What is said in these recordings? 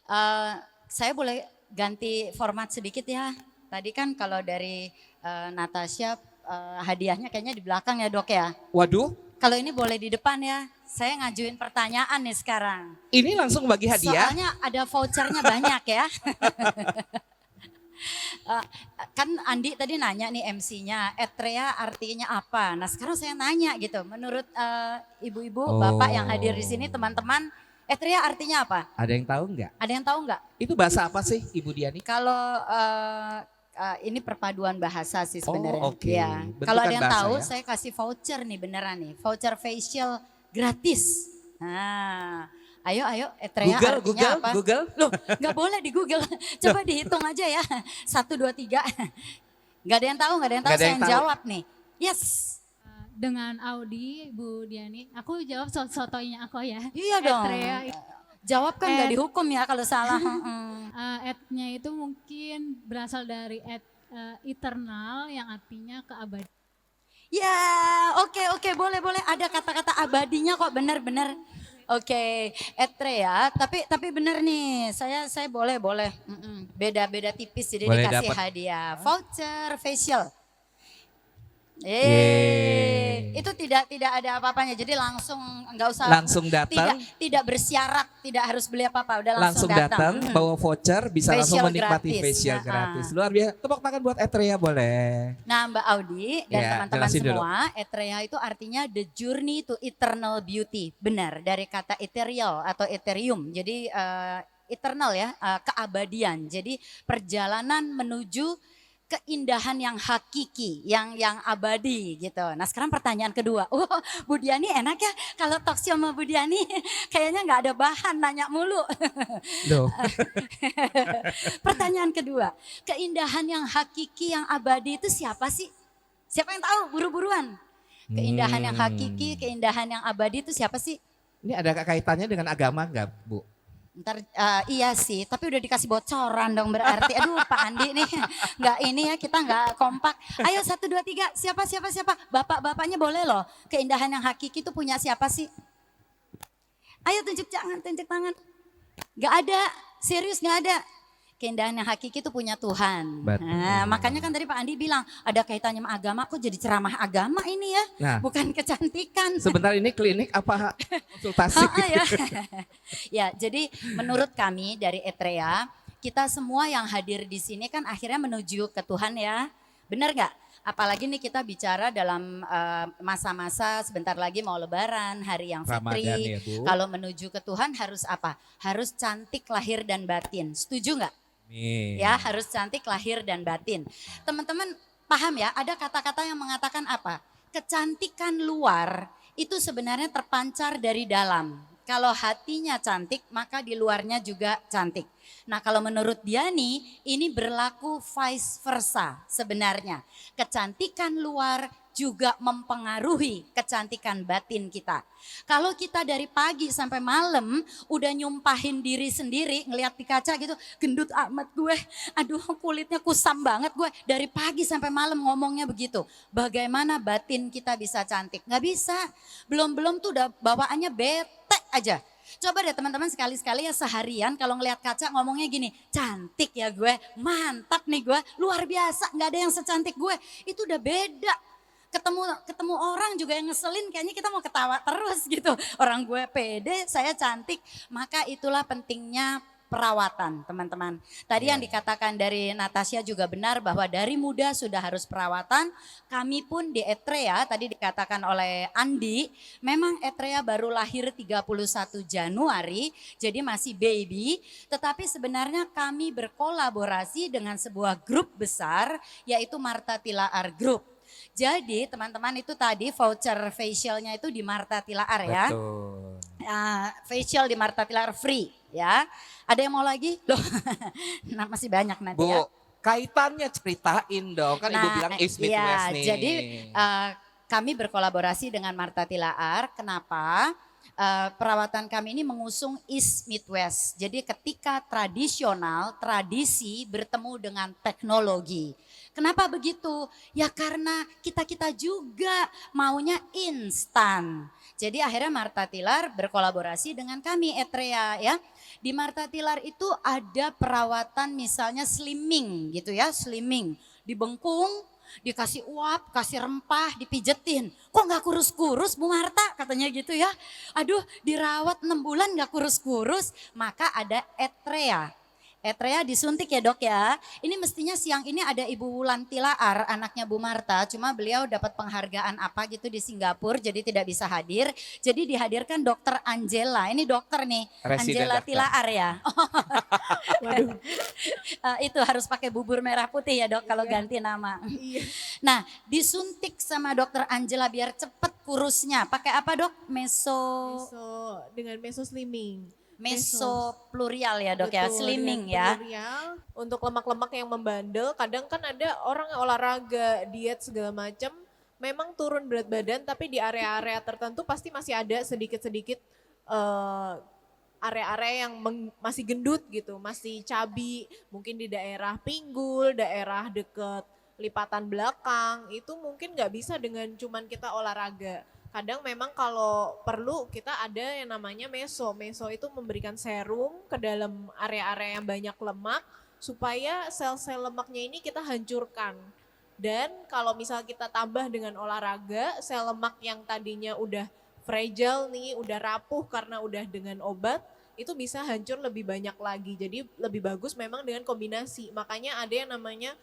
Eh, saya boleh ganti format sedikit ya. Tadi kan kalau dari Natasha hadiahnya kayaknya di belakang ya dok ya. Waduh, Kalau ini boleh di depan ya. Saya ngajuin pertanyaan nih sekarang. ini langsung bagi hadiah. Soalnya ada vouchernya banyak ya. Eh, kan Andi tadi nanya nih MC-nya, Etrea artinya apa? Nah sekarang saya nanya gitu, menurut ibu-ibu, bapak yang hadir di sini, teman-teman, Etrea artinya apa? Ada yang tahu nggak? Ada yang tahu nggak? Itu bahasa apa sih Ibu Diani? Kalau ini perpaduan bahasa sih sebenarnya. Oh, oke. Ya. Bentukan Kalau ada yang bahasa tahu, ya. saya kasih voucher nih beneran nih, voucher facial gratis. Nah, ayo Etrea Google, artinya Google, apa? Google. Loh, nggak boleh di Google. Coba dihitung aja ya. Satu, dua, tiga. Nggak ada yang tahu, nggak ada yang tahu. Nggak ada Saya yang yang tahu. jawab nih. Yes. Dengan Audi, Bu Diani, aku jawab sotoinya aku ya. Iya dong. Etrea, Jawab kan nggak dihukum ya kalau salah. etnya itu mungkin berasal dari eternal yang artinya keabadian. Ya, oke, boleh. Ada kata-kata abadinya kok, bener. Oke, Etrea, tapi bener nih, saya boleh. Beda-beda tipis jadi Boleh dikasih dapat. hadiah. Voucher facial. Yeay. Itu tidak ada apa-apanya. Jadi langsung nggak usah Langsung datang. tidak bersyarat, tidak harus beli apa-apa, udah Langsung langsung datang, bawa voucher, bisa langsung Facial menikmati gratis. facial Nah, gratis. Luar biasa. Tepuk tangan buat Etria boleh. Nah Mbak Audi dan Ya, teman-teman jelasin dulu. semua, Etrea itu artinya the journey to eternal beauty. Benar, dari kata ethereal atau ethereum. Jadi eternal ya, keabadian. Jadi perjalanan menuju keindahan yang hakiki, yang abadi gitu. Nah sekarang pertanyaan kedua, Bu Diani enak ya kalau talk show sama Bu Diani kayaknya nggak ada bahan nanya mulu. Loh. Pertanyaan kedua, keindahan yang hakiki, yang abadi itu siapa sih? Siapa yang tahu? Buru-buruan. Keindahan yang hakiki, keindahan yang abadi itu siapa sih? Ini ada kaitannya dengan agama nggak, Bu? Ntar iya sih, tapi udah dikasih bocoran dong berarti. Aduh Pak Andi nih, nggak ini ya kita nggak kompak. Ayo 1, 2, 3, siapa? Bapak-bapaknya boleh loh. Keindahan yang hakiki itu punya siapa sih? Ayo tunjuk tangan. Nggak ada, serius nggak ada. Keindahan yang hakiki itu punya Tuhan. Betul. Nah, makanya kan tadi Pak Andi bilang ada kaitannya sama agama. Kok jadi ceramah agama ini ya? Nah. Bukan kecantikan. Sebentar ini klinik apa konsultasi? Ya. Ya, jadi menurut kami dari Etrea, kita semua yang hadir di sini kan akhirnya menuju ke Tuhan ya. Benar nggak? Apalagi nih kita bicara dalam masa-masa sebentar lagi mau lebaran, hari yang Ramadan fitri. ya, Bu. Kalau menuju ke Tuhan harus apa? Harus cantik lahir dan batin. Setuju nggak? Nih. Ya, harus cantik lahir dan batin. Teman-teman paham ya, ada kata-kata yang mengatakan apa? Kecantikan luar itu sebenarnya terpancar dari dalam. Kalau hatinya cantik, maka di luarnya juga cantik. Nah kalau menurut Diani, ini berlaku vice versa sebenarnya. Kecantikan luar juga mempengaruhi kecantikan batin kita. Kalau kita dari pagi sampai malam udah nyumpahin diri sendiri, ngelihat di kaca gitu, gendut amat gue, aduh kulitnya kusam banget gue. Dari pagi sampai malam ngomongnya begitu. Bagaimana batin kita bisa cantik? Gak bisa, belum tuh udah bawaannya bete aja. Coba deh teman-teman sekali-sekali ya seharian kalau ngelihat kaca ngomongnya gini, cantik ya gue, mantap nih gue, luar biasa, gak ada yang secantik gue. Itu udah beda. Ketemu orang juga yang ngeselin kayaknya kita mau ketawa terus gitu. Orang gue pede, saya cantik. Maka itulah pentingnya perawatan teman-teman. Tadi yang dikatakan dari Natasha juga benar bahwa dari muda sudah harus perawatan. Kami pun di Etrea tadi dikatakan oleh Andi, memang Etrea baru lahir 31 Januari, jadi masih baby. Tetapi sebenarnya kami berkolaborasi dengan sebuah grup besar yaitu Marta Tilaar Group. Jadi teman-teman itu tadi voucher facialnya itu di Marta Tilaar ya. Betul. Facial di Marta Tilaar free ya. Ada yang mau lagi? Loh, nah, masih banyak nanti Bu, ya. kaitannya ceritain dong. Kan Ibu bilang East iya, Midwest nih. jadi kami berkolaborasi dengan Marta Tilaar. Kenapa? perawatan kami ini mengusung East Meet West. Jadi ketika tradisional, tradisi bertemu dengan teknologi. Kenapa begitu? Ya karena kita-kita juga maunya instan. Jadi akhirnya Marta Tilar berkolaborasi dengan kami Etrea ya. Di Marta Tilar itu ada perawatan misalnya slimming gitu ya, slimming. Dibengkung, dikasih uap, kasih rempah, dipijetin. Kok nggak kurus-kurus Bu Marta? Katanya gitu ya. Aduh dirawat 6 bulan nggak kurus-kurus. Maka ada Etrea. Etrea disuntik ya dok ya. Ini mestinya siang ini ada Ibu Wulan Tilaar, anaknya Bu Marta. Cuma beliau dapat penghargaan apa gitu di Singapura, jadi tidak bisa hadir. Jadi dihadirkan dokter Angela, ini dokter nih, Residen Angela dokter. Tilaar ya. Waduh. Itu harus pakai bubur merah putih ya dok kalau ganti nama. Iya. Nah disuntik sama dokter Angela biar cepet kurusnya. Pakai apa dok? Dengan meso slimming. Meso plurial ya dok ya, Betul, slimming dengan ya. plurial. Untuk lemak-lemak yang membandel, kadang kan ada orang yang olahraga, diet segala macam, memang turun berat badan, tapi di area-area tertentu pasti masih ada sedikit-sedikit area-area yang masih gendut gitu, masih cabi, mungkin di daerah pinggul, daerah deket lipatan belakang, itu mungkin nggak bisa dengan cuman kita olahraga. Kadang memang kalau perlu kita ada yang namanya meso. Meso itu memberikan serum ke dalam area-area yang banyak lemak supaya sel-sel lemaknya ini kita hancurkan. Dan kalau misal kita tambah dengan olahraga, sel lemak yang tadinya udah fragile nih, udah rapuh karena udah dengan obat, itu bisa hancur lebih banyak lagi. Jadi lebih bagus memang dengan kombinasi. Makanya ada yang namanya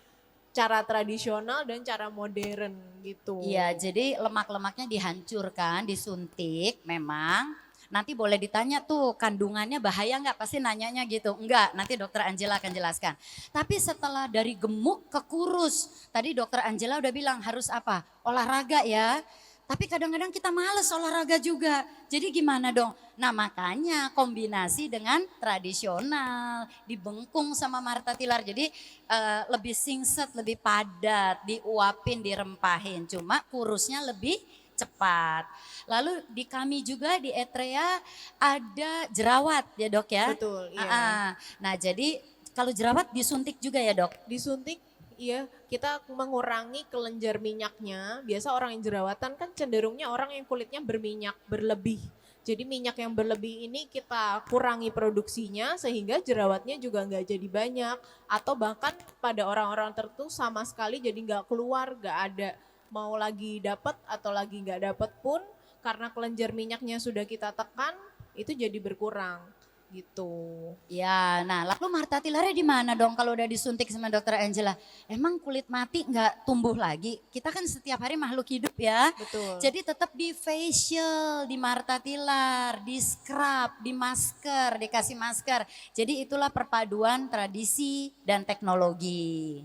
cara tradisional dan cara modern gitu. Iya, jadi lemak-lemaknya dihancurkan, disuntik memang. Nanti boleh ditanya tuh kandungannya bahaya nggak? Pasti nanyanya gitu. Enggak, nanti dokter Angela akan jelaskan. Tapi setelah dari gemuk ke kurus, tadi dokter Angela udah bilang harus apa? Olahraga ya. Tapi kadang-kadang kita males olahraga juga. Jadi gimana dong? Nah makanya kombinasi dengan tradisional, dibengkung sama Marta Tilar. Jadi lebih singset, lebih padat, diuapin, dirempahin. Cuma kurusnya lebih cepat. Lalu di kami juga di Etrea ada jerawat ya dok ya. Betul, iya. Nah jadi kalau jerawat disuntik juga ya dok? Disuntik, iya, kita mengurangi kelenjar minyaknya. Biasa orang yang jerawatan kan cenderungnya orang yang kulitnya berminyak berlebih. Jadi minyak yang berlebih ini kita kurangi produksinya sehingga jerawatnya juga nggak jadi banyak. Atau bahkan pada orang-orang tertentu sama sekali jadi nggak keluar, nggak ada. Mau lagi dapat atau lagi nggak dapat pun karena kelenjar minyaknya sudah kita tekan itu jadi berkurang gitu. Ya, nah lalu Marta Tilarnya di mana dong kalau udah disuntik sama dokter Angela? Emang kulit mati nggak tumbuh lagi? Kita kan setiap hari makhluk hidup ya. Betul. Jadi tetap di facial, di Marta Tilar, di scrub, di masker, dikasih masker. Jadi itulah perpaduan tradisi dan teknologi.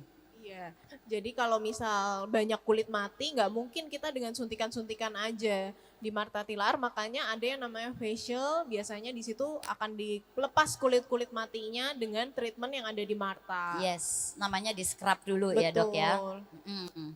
Iya, jadi kalau misal banyak kulit mati nggak mungkin kita dengan suntikan-suntikan aja di Marta Tilar, makanya ada yang namanya facial, biasanya di situ akan dilepas kulit-kulit matinya dengan treatment yang ada di Marta. Yes, namanya di scrub dulu ya dok ya. Betul. Mm-mm.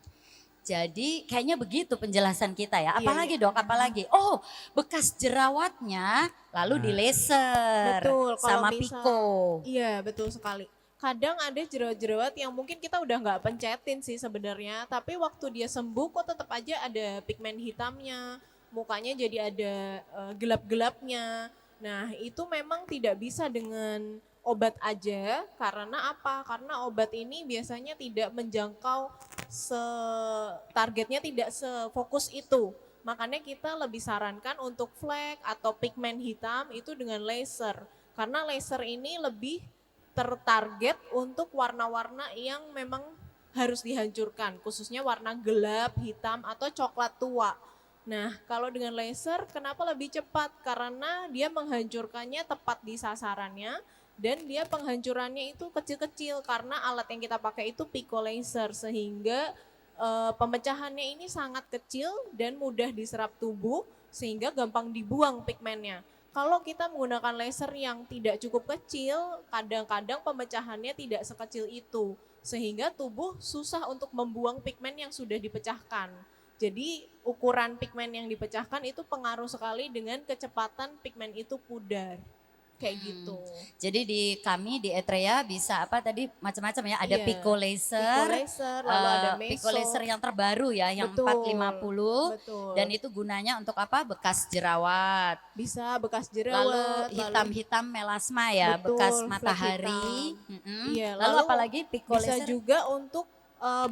Jadi kayaknya begitu penjelasan kita ya. Iya, Apalagi iya. dok, apalagi? Oh, bekas jerawatnya lalu di laser Betul, kalau sama misal- Pico. Iya, betul sekali. Kadang ada jerawat-jerawat yang mungkin kita udah nggak pencetin sih sebenarnya, tapi waktu dia sembuh kok tetap aja ada pigmen hitamnya, mukanya jadi ada gelap-gelapnya. Nah, itu memang tidak bisa dengan obat aja, karena apa? Karena obat ini biasanya tidak menjangkau targetnya tidak sefokus itu. Makanya kita lebih sarankan untuk flek atau pigmen hitam itu dengan laser. Karena laser ini lebih tertarget untuk warna-warna yang memang harus dihancurkan, khususnya warna gelap, hitam, atau coklat tua. Nah, kalau dengan laser kenapa lebih cepat? Karena dia menghancurkannya tepat di sasarannya dan dia penghancurannya itu kecil-kecil karena alat yang kita pakai itu pico laser sehingga pemecahannya ini sangat kecil dan mudah diserap tubuh sehingga gampang dibuang pigmennya. Kalau kita menggunakan laser yang tidak cukup kecil, kadang-kadang pemecahannya tidak sekecil itu sehingga tubuh susah untuk membuang pigmen yang sudah dipecahkan. Jadi ukuran pigmen yang dipecahkan itu pengaruh sekali dengan kecepatan pigmen itu pudar. Kayak gitu. Jadi di kami di Etrea bisa apa tadi macam-macam ya, ada Iya. Pico Pico laser, laser, lalu ada meso. Pico laser yang terbaru ya, yang Betul, 450 betul. dan itu gunanya untuk apa? Bekas jerawat. Bisa bekas Lalu jerawat, hitam-hitam melasma ya, Betul, bekas flek matahari. hitam. Mm-mm. Iya, Lalu lalu apalagi Pico bisa laser? juga untuk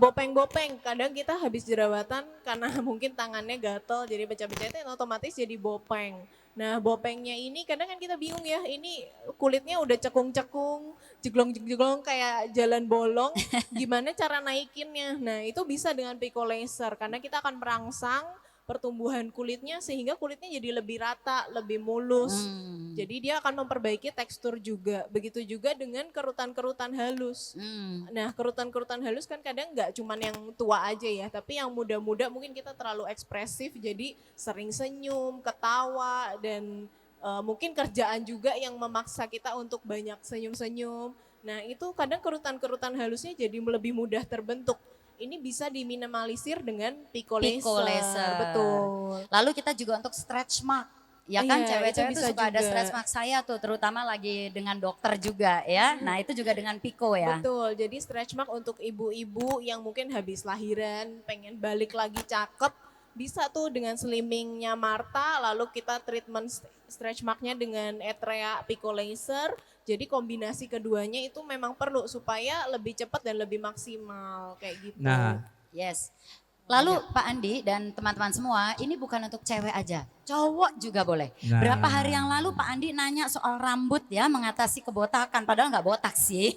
bopeng-bopeng. Kadang kita habis jerawatan karena mungkin tangannya gatel jadi becah-becahnya otomatis jadi bopeng. Nah, bopengnya ini kadang kan kita bingung ya, ini kulitnya udah cekung-cekung, jeglong-jeglong kayak jalan bolong, gimana cara naikinnya? Nah, itu bisa dengan Pico laser karena kita akan merangsang pertumbuhan kulitnya sehingga kulitnya jadi lebih rata, lebih mulus. Jadi dia akan memperbaiki tekstur juga. Begitu juga dengan kerutan-kerutan halus. Nah, kerutan-kerutan halus kan kadang nggak cuman yang tua aja ya, tapi yang muda-muda mungkin kita terlalu ekspresif jadi sering senyum, ketawa dan mungkin kerjaan juga yang memaksa kita untuk banyak senyum-senyum. Nah, itu kadang kerutan-kerutan halusnya jadi lebih mudah terbentuk. Ini bisa diminimalisir dengan Pico Pico laser. laser. Betul. Lalu kita juga untuk stretch mark. Ya kan Iya, cewek-cewek itu tuh bisa suka ada juga. stretch mark saya tuh terutama lagi dengan dokter juga ya. Nah itu juga dengan Pico ya. Betul, jadi stretch mark untuk ibu-ibu yang mungkin habis lahiran, pengen balik lagi cakep, bisa tuh dengan slimmingnya Marta, lalu kita treatment stretch marknya dengan Etrea Pico laser. Jadi kombinasi keduanya itu memang perlu supaya lebih cepat dan lebih maksimal kayak gitu. Nah, Yes. Lalu Pak Andi dan teman-teman semua, ini bukan untuk cewek aja, cowok juga boleh. Nah. Berapa hari yang lalu Pak Andi nanya soal rambut ya, mengatasi kebotakan, padahal nggak botak sih.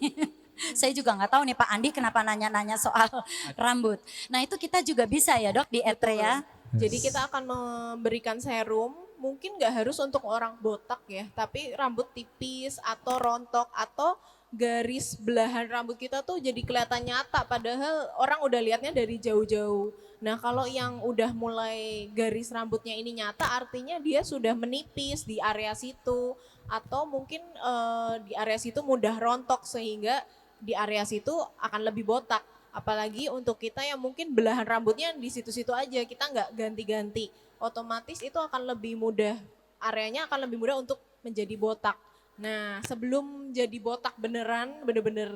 Saya juga nggak tahu nih Pak Andi kenapa nanya-nanya soal rambut. Nah itu kita juga bisa ya dok di Etrea. Jadi kita akan memberikan serum, mungkin nggak harus untuk orang botak ya, tapi rambut tipis atau rontok atau garis belahan rambut kita tuh jadi kelihatan nyata padahal orang udah lihatnya dari jauh-jauh. Nah kalau yang udah mulai garis rambutnya ini nyata artinya dia sudah menipis di area situ atau mungkin di area situ mudah rontok sehingga di area situ akan lebih botak. Apalagi untuk kita yang mungkin belahan rambutnya di situ-situ aja, kita nggak ganti-ganti. Otomatis itu akan lebih mudah, areanya akan lebih mudah untuk menjadi botak. Nah sebelum jadi botak beneran, bener-bener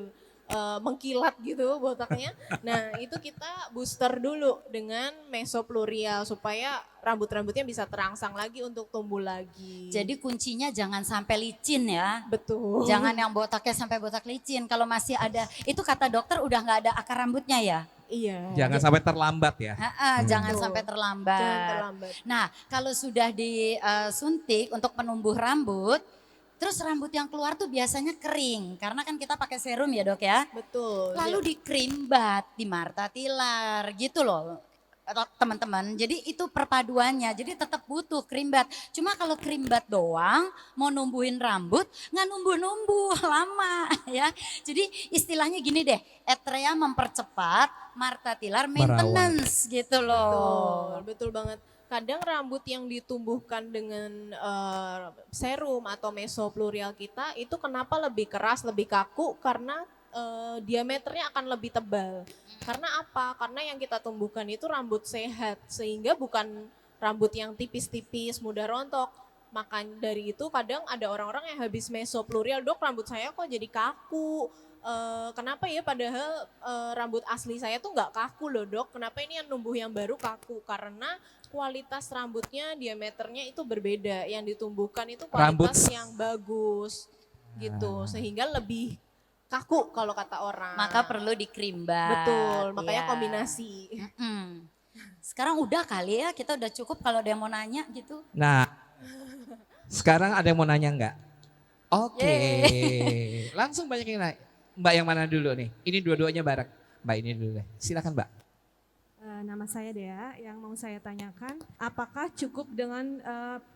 mengkilat gitu botaknya. Nah itu kita booster dulu dengan mesoplurial supaya rambut-rambutnya bisa terangsang lagi untuk tumbuh lagi. Jadi kuncinya jangan sampai licin ya. Betul. Jangan yang botaknya sampai botak licin. Kalau masih ada, itu kata dokter udah nggak ada akar rambutnya ya. Iya. jangan sampai terlambat ya. Jangan Betul. sampai terlambat. Jangan terlambat. Nah, kalau sudah disuntik untuk penumbuh rambut, terus rambut yang keluar tuh biasanya kering. Karena kan kita pakai serum ya dok ya. Betul. Lalu dikrimbat, di Marta Tilar gitu loh teman-teman. Jadi itu perpaduannya. Jadi tetap butuh krimbat. Cuma kalau krimbat doang mau numbuhin rambut nggak numbuh-numbuh lama ya. Jadi istilahnya gini deh, Etrea mempercepat, Marta Tilar maintenance gitu loh. Betul banget. Kadang rambut yang ditumbuhkan dengan serum atau mesoplurial kita itu kenapa lebih keras, lebih kaku karena diameternya akan lebih tebal. Karena apa? Karena yang kita tumbuhkan itu rambut sehat sehingga bukan rambut yang tipis-tipis mudah rontok. Maka dari itu kadang ada orang-orang yang habis mesoplurial, dok rambut saya kok jadi kaku. Kenapa ya padahal rambut asli saya tuh nggak kaku loh dok. Kenapa ini yang numbuh yang baru kaku? Karena kualitas rambutnya diameternya itu berbeda. Yang ditumbuhkan itu kualitas yang bagus gitu. Sehingga lebih kaku kalau kata orang. Maka perlu dikrimbat. Betul, makanya ya. kombinasi. Sekarang udah kali ya, kita udah cukup kalau ada yang mau nanya gitu. Nah, sekarang ada yang mau nanya nggak? Oke, langsung banyak yang nanya. Mbak yang mana dulu nih? Ini dua-duanya bareng. Mbak ini dulu deh. Silakan Mbak. Nama saya Dea, yang mau saya tanyakan, apakah cukup dengan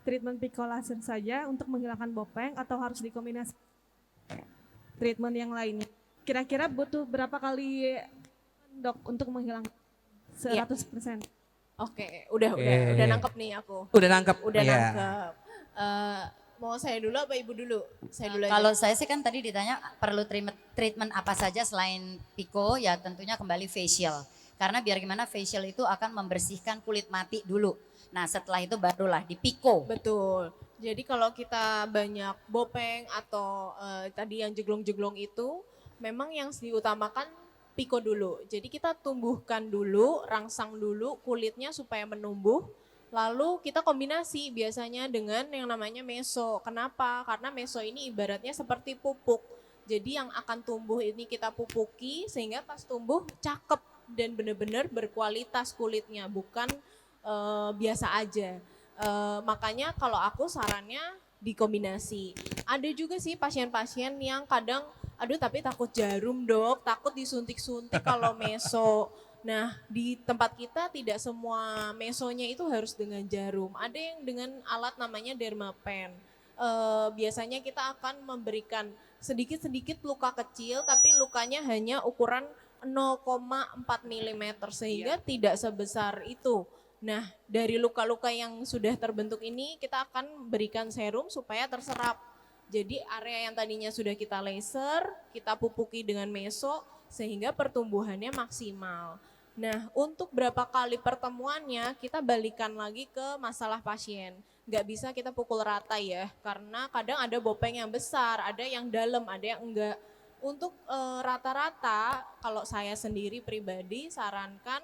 treatment Pico laser saja untuk menghilangkan bopeng atau harus dikombinasi treatment yang lainnya? Kira-kira butuh berapa kali dok untuk menghilangkan 100%? Oke, udah nangkep nih aku. Udah nangkep? Udah Iya. nangkep. Mau saya dulu apa ibu dulu? Saya dulu aja. Kalau saya sih kan tadi ditanya perlu treatment apa saja selain Pico, ya tentunya kembali facial. Karena biar gimana facial itu akan membersihkan kulit mati dulu. Nah setelah itu barulah di piko. Betul. Jadi kalau kita banyak bopeng atau tadi yang jeglong-jeglong itu, memang yang diutamakan piko dulu. Jadi kita tumbuhkan dulu, rangsang dulu kulitnya supaya menumbuh. Lalu kita kombinasi biasanya dengan yang namanya meso. Kenapa? Karena meso ini ibaratnya seperti pupuk. Jadi yang akan tumbuh ini kita pupuki sehingga pas tumbuh cakep dan benar-benar berkualitas kulitnya, bukan biasa aja. Makanya kalau aku sarannya dikombinasi. Ada juga sih pasien-pasien yang kadang, aduh tapi takut jarum dok, takut disuntik-suntik kalau meso. Nah di tempat kita tidak semua mesonya itu harus dengan jarum. Ada yang dengan alat namanya dermapen. Biasanya kita akan memberikan sedikit-sedikit luka kecil, tapi lukanya hanya ukuran 0,4 mm sehingga tidak sebesar itu. Nah, dari luka-luka yang sudah terbentuk ini kita akan berikan serum supaya terserap. Jadi area yang tadinya sudah kita laser, kita pupuki dengan meso sehingga pertumbuhannya maksimal. Nah, untuk berapa kali pertemuannya kita balikan lagi ke masalah pasien. Nggak bisa kita pukul rata ya, karena kadang ada bopeng yang besar, ada yang dalam, ada yang enggak. Untuk rata-rata kalau saya sendiri pribadi sarankan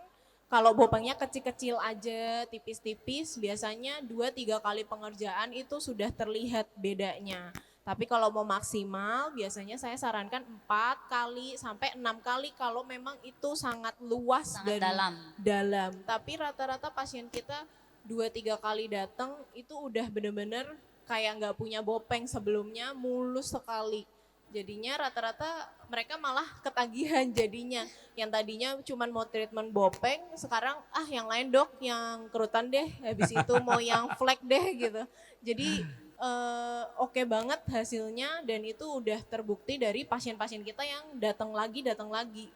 kalau bopengnya kecil-kecil aja, tipis-tipis, biasanya 2-3 kali pengerjaan itu sudah terlihat bedanya. Tapi kalau mau maksimal, biasanya saya sarankan 4 kali sampai 6 kali kalau memang itu sangat luas Sangat dan dalam. Tapi rata-rata pasien kita 2-3 kali datang itu udah bener-bener kayak nggak punya bopeng sebelumnya, mulus sekali. Jadinya rata-rata mereka malah ketagihan jadinya. Yang tadinya cuma mau treatment bopeng, sekarang yang lain dok, yang kerutan deh, habis itu mau yang flek deh gitu. Jadi oke banget hasilnya dan itu udah terbukti dari pasien-pasien kita yang datang lagi,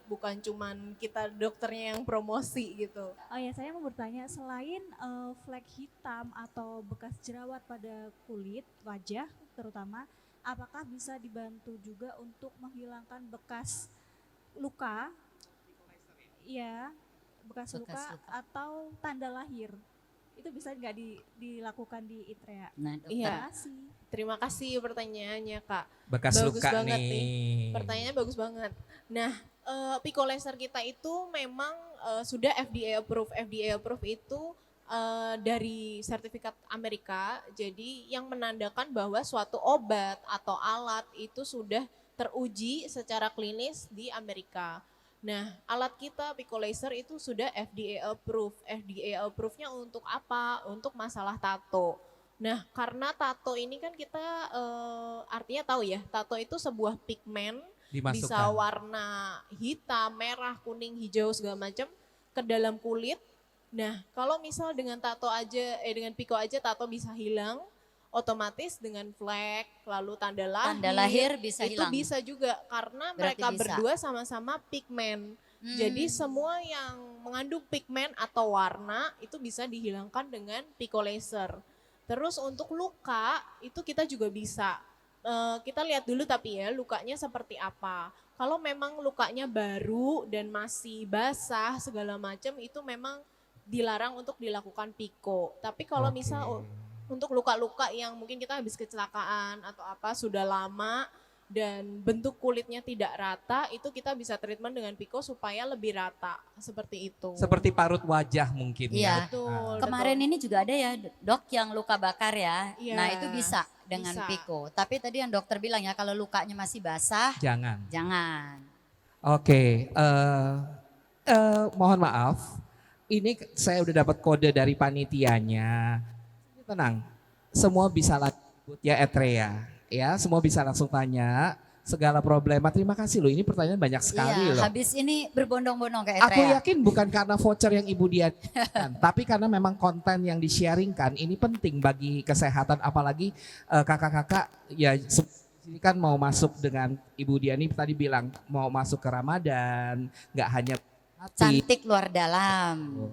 bukan cuman kita dokternya yang promosi gitu. Oh ya, saya mau bertanya, selain flek hitam atau bekas jerawat pada kulit, wajah terutama, apakah bisa dibantu juga untuk menghilangkan bekas luka? Iya, bekas luka atau tanda lahir. Itu bisa nggak dilakukan di ITREA? Nah dokter. Iya. Terima kasih pertanyaannya Kak. Bekas Bagus luka banget nih. Pertanyaannya bagus banget. Nah, Pico Laser kita itu memang sudah FDA approve. FDA approve itu dari sertifikat Amerika. Jadi yang menandakan bahwa suatu obat atau alat itu sudah teruji secara klinis di Amerika. Nah, alat kita Pico Laser itu sudah FDA approve. FDA approve-nya untuk apa? Untuk masalah tato. Nah, karena tato ini kan kita artinya tahu ya, tato itu sebuah pigmen, bisa Dimasukkan. warna hitam, merah, kuning, hijau segala macam ke dalam kulit. Nah, kalau misal dengan tato aja, dengan Pico aja tato bisa hilang, otomatis dengan flek, lalu tanda lahir bisa itu hilang. bisa juga karena Berarti mereka bisa. berdua sama-sama pigmen. Jadi semua yang mengandung pigmen atau warna itu bisa dihilangkan dengan Pico Laser. Terus untuk luka itu kita juga bisa. Kita lihat dulu tapi ya lukanya seperti apa. Kalau memang lukanya baru dan masih basah segala macam itu memang dilarang untuk dilakukan Pico. Tapi kalau misal untuk luka-luka yang mungkin kita habis kecelakaan atau apa sudah lama dan bentuk kulitnya tidak rata, itu kita bisa treatment dengan Pico supaya lebih rata, seperti itu. Seperti parut wajah mungkin Iya. ya. Betul. Kemarin ini juga ada ya dok yang luka bakar ya. Iya, Nah itu bisa dengan bisa. Pico. Tapi tadi yang dokter bilang ya kalau lukanya masih basah, Jangan. jangan. Oke, mohon maaf. Ini saya udah dapat kode dari panitianya. Tenang, semua bisa lanjut ya Etrea. Ya, semua bisa langsung tanya segala problema. Terima kasih loh, ini pertanyaan banyak sekali Iya, loh. habis ini berbondong-bondong ke Aku Etrea. yakin bukan karena voucher yang Ibu Dian, tapi karena memang konten yang di-sharingkan ini penting bagi kesehatan, apalagi kakak-kakak ya ini kan mau masuk dengan Ibu Diani tadi bilang mau masuk ke Ramadan, nggak hanya hati. Cantik luar dalam.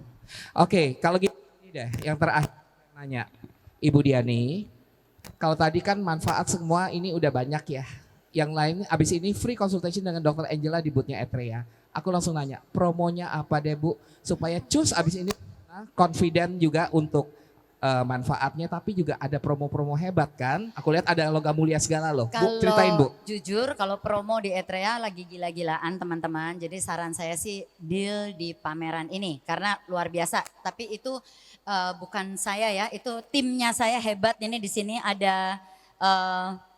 Oke, kalau gitu ini deh yang terakhir nanya Ibu Diani, kalau tadi kan manfaat semua ini udah banyak ya. Yang lain abis ini free consultation dengan Dr. Angela di boothnya Etrea. Aku langsung nanya, promonya apa deh Bu? Supaya cus abis ini confident juga untuk manfaatnya, tapi juga ada promo-promo hebat kan? Aku lihat ada logam mulia segala loh. Bu, ceritain Bu. Jujur kalau promo di Etrea lagi gila-gilaan teman-teman. Jadi saran saya sih deal di pameran ini karena luar biasa. Tapi itu bukan saya ya, itu timnya saya hebat. Ini di sini ada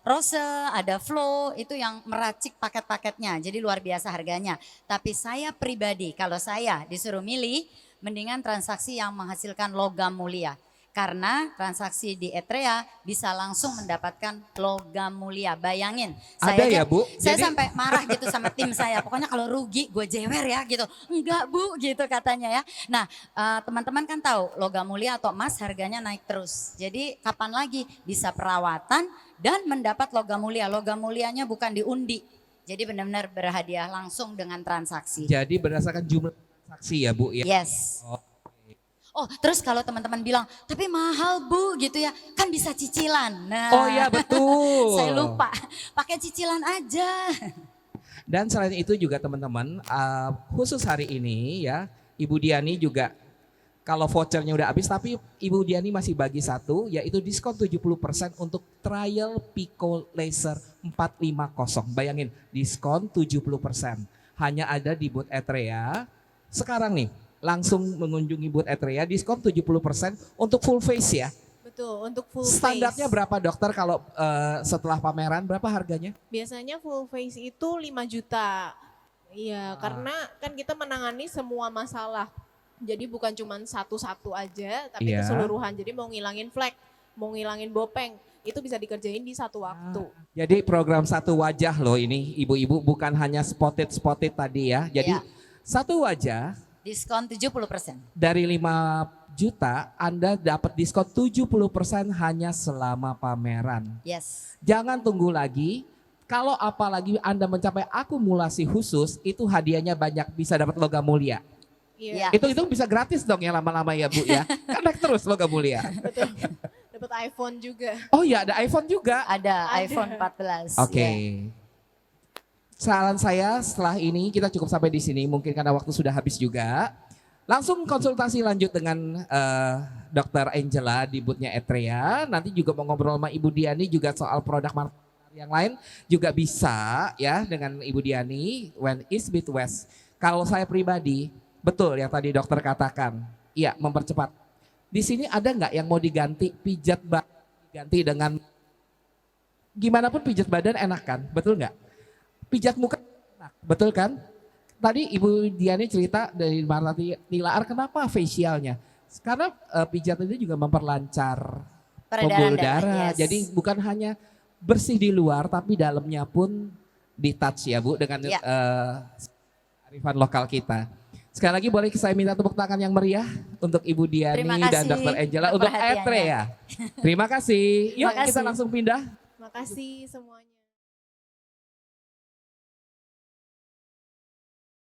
Rose, ada Flow, itu yang meracik paket-paketnya. Jadi luar biasa harganya. Tapi saya pribadi kalau saya disuruh milih, mendingan transaksi yang menghasilkan logam mulia. Karena transaksi di Etrea bisa langsung mendapatkan logam mulia. Bayangin, Ada ya Bu? saya sampai marah gitu sama tim saya. Pokoknya kalau rugi gue jewer ya gitu. Enggak Bu gitu katanya ya. Nah teman-teman kan tahu logam mulia atau emas harganya naik terus. Jadi kapan lagi bisa perawatan dan mendapat logam mulia. Logam mulianya bukan diundi. Jadi benar-benar berhadiah langsung dengan transaksi. Jadi berdasarkan jumlah transaksi ya Bu ya? Yes. Oh, terus kalau teman-teman bilang, tapi mahal Bu gitu ya, kan bisa cicilan. Nah, Oh iya betul. saya lupa, pakai cicilan aja. Dan selain itu juga teman-teman, khusus hari ini ya, Ibu Diani juga kalau vouchernya udah habis, tapi Ibu Diani masih bagi satu, yaitu diskon 70% untuk trial Pico Laser 450. Bayangin, diskon 70%. Hanya ada di booth Etrea. Sekarang nih, langsung mengunjungi booth Etrea, diskon 70% untuk full face ya. Betul, untuk full Standarnya face. berapa dokter kalau setelah pameran, berapa harganya? Biasanya full face itu 5 juta. Iya, karena kan kita menangani semua masalah. Jadi bukan cuma satu-satu aja, tapi Iya. keseluruhan. Jadi mau ngilangin flek, mau ngilangin bopeng, itu bisa dikerjain di satu waktu. Jadi program satu wajah loh ini ibu-ibu, bukan hanya spotted tadi ya. Jadi Iya. satu wajah Diskon 70%. dari 5 juta Anda dapat diskon 70% hanya selama pameran. Yes. Jangan tunggu lagi. Kalau apalagi Anda mencapai akumulasi khusus, itu hadiahnya banyak, bisa dapat logam mulia. Iya. Iya, Itu bisa gratis dong ya lama-lama ya Bu ya. Kan naik terus logam mulia. betul. Dapat iPhone juga. Oh iya, ada iPhone juga. Ada iPhone 14. Oke. Ya. Saran saya setelah ini kita cukup sampai di sini, mungkin karena waktu sudah habis juga. Langsung konsultasi lanjut dengan Dr. Angela di boothnya Etrea. Nanti juga mau ngobrol sama Ibu Diani juga soal produk marketing yang lain juga bisa ya dengan Ibu Diani. When East meet West. Kalau saya pribadi, betul yang tadi dokter katakan, iya mempercepat. Di sini ada nggak yang mau diganti pijat badan diganti dengan gimana pun pijat badan enak kan, betul nggak? Pijat muka enak, betul kan? Tadi Ibu Diani cerita dari Marta Tilaar kenapa facialnya? Karena pijat itu juga memperlancar pembuluh darah. yes. Jadi bukan hanya bersih di luar tapi dalamnya pun di touch ya Bu dengan Ya. arifan lokal kita. Sekali lagi boleh saya minta tepuk tangan yang meriah untuk Ibu Diani Terima dan kasih Dr. Angela untuk untuk perhatiannya. Etrea. Terima kasih. Yuk Terima kita kasih. langsung pindah. Makasih semuanya.